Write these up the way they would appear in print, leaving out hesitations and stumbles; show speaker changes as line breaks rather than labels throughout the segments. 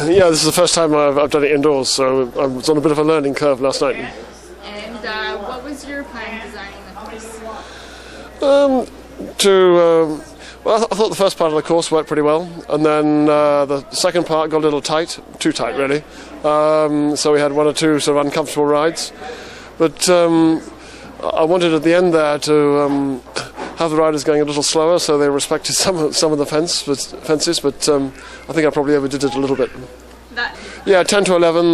Yeah, this is the first time I've done it indoors, so I was on a bit of a learning curve last night.
And what was your plan designing the course?
Well, I thought the first part of the course worked pretty well, and then the second part got a little tight, too tight really. So we had one or two sort of uncomfortable rides, but I wanted at the end there to have the riders going a little slower, so they respected some of the fences. But I think I probably overdid it a little bit. Yeah, 10 to 11.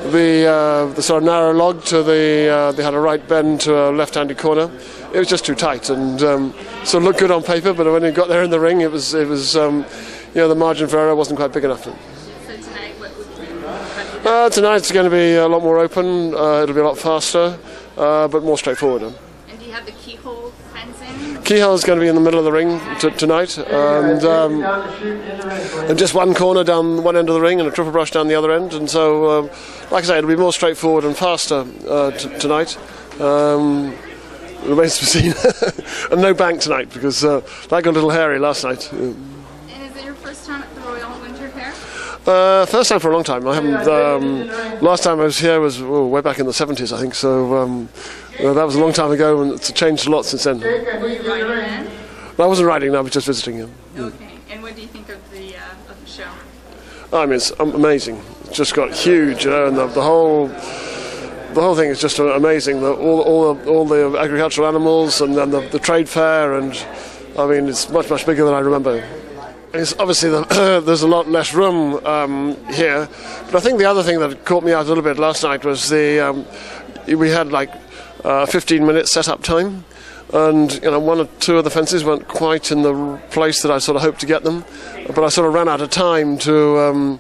The sort of narrow log to they had a right bend to a left-handed corner. It was just too tight, and so it looked good on paper. But when it got there in the ring, it was the margin for error wasn't quite big enough.
So tonight, what would you do?
Tonight's going to be a lot more open. It'll be a lot faster, but more straightforward.
And do you have the keyhole fencing?
Keyhole's going to be in the middle of the ring tonight, and just one corner down one end of the ring and a triple brush down the other end. And so, like I say, it'll be more straightforward and faster tonight. Remains to be seen. And no bank tonight, because that got a little hairy last night.
And is it your first time at the Royal Winter Fair?
First time for a long time. I haven't. Last time I was here was way back in the 70s, I think. So that was a long time ago, and it's changed a lot since then.
Were you riding then?
I wasn't riding. I was just visiting him.
Okay. And what do you think of the show?
I mean, it's amazing. It's just got huge, and the whole thing is just amazing. All the agricultural animals, and then the trade fair, and I mean, it's much bigger than I remember. It's obviously there's a lot less room here, but I think the other thing that caught me out a little bit last night was we had like 15-minute setup time, and one or two of the fences weren't quite in the place that I sort of hoped to get them, but I sort of ran out of time to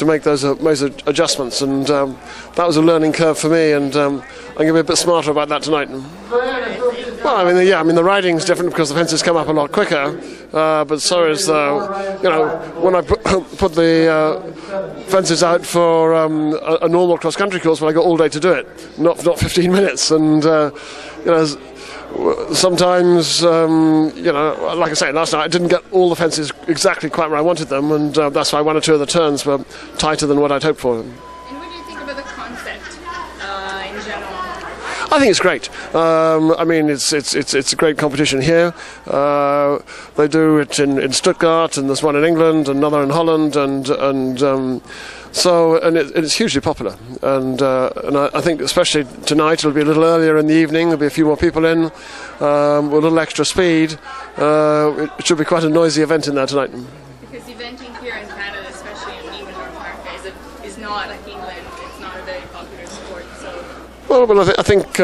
make those adjustments, and that was a learning curve for me, and I'm going to be a bit smarter about that tonight. Well, I mean the riding's different because the fences come up a lot quicker, but so is when I put the fences out for a normal cross-country course, well, I got all day to do it, not 15 minutes, and sometimes, like I say, last night I didn't get all the fences exactly quite where I wanted them, and that's why one or two of the turns were tighter than what I'd hoped for.
And what do you think about the concept in general?
I think it's great. I mean, it's a great competition here. They do it in Stuttgart, and there's one in England, another in Holland, and it's hugely popular. And I think especially tonight it'll be a little earlier in the evening. There'll be a few more people in with a little extra speed. It should be quite a noisy event in there tonight.
Because eventing here in Canada, especially in even North America, is not like England. It's not a very popular sport. So.
Well, I think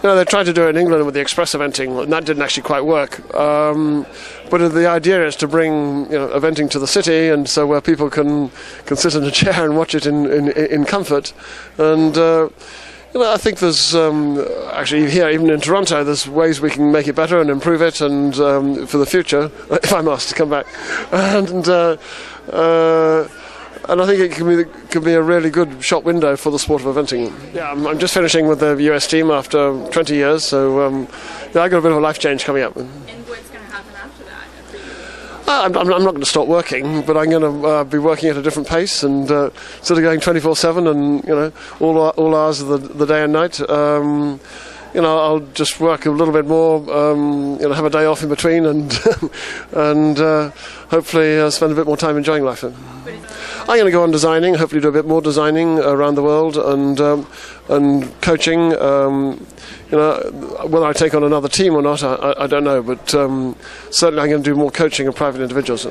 they tried to do it in England with the express eventing, and that didn't actually quite work. But the idea is to bring eventing to the city, and so where people can sit in a chair and watch it in comfort. And I think there's actually here, even in Toronto, there's ways we can make it better and improve it, and for the future, if I'm asked to come back. And I think it can be a really good shop window for the sport of eventing. Yeah, I'm just finishing with the US team after 20 years, so I got a bit of a life change coming up.
And what's going to happen after that?
I'm not going to stop working, but I'm going to be working at a different pace and sort of going 24/7 and all hours of the day and night. I'll just work a little bit more, have a day off in between, and hopefully spend a bit more time enjoying life. I'm going to go on designing, hopefully do a bit more designing around the world, and coaching. Whether I take on another team or not, I don't know, but certainly I'm going to do more coaching of private individuals.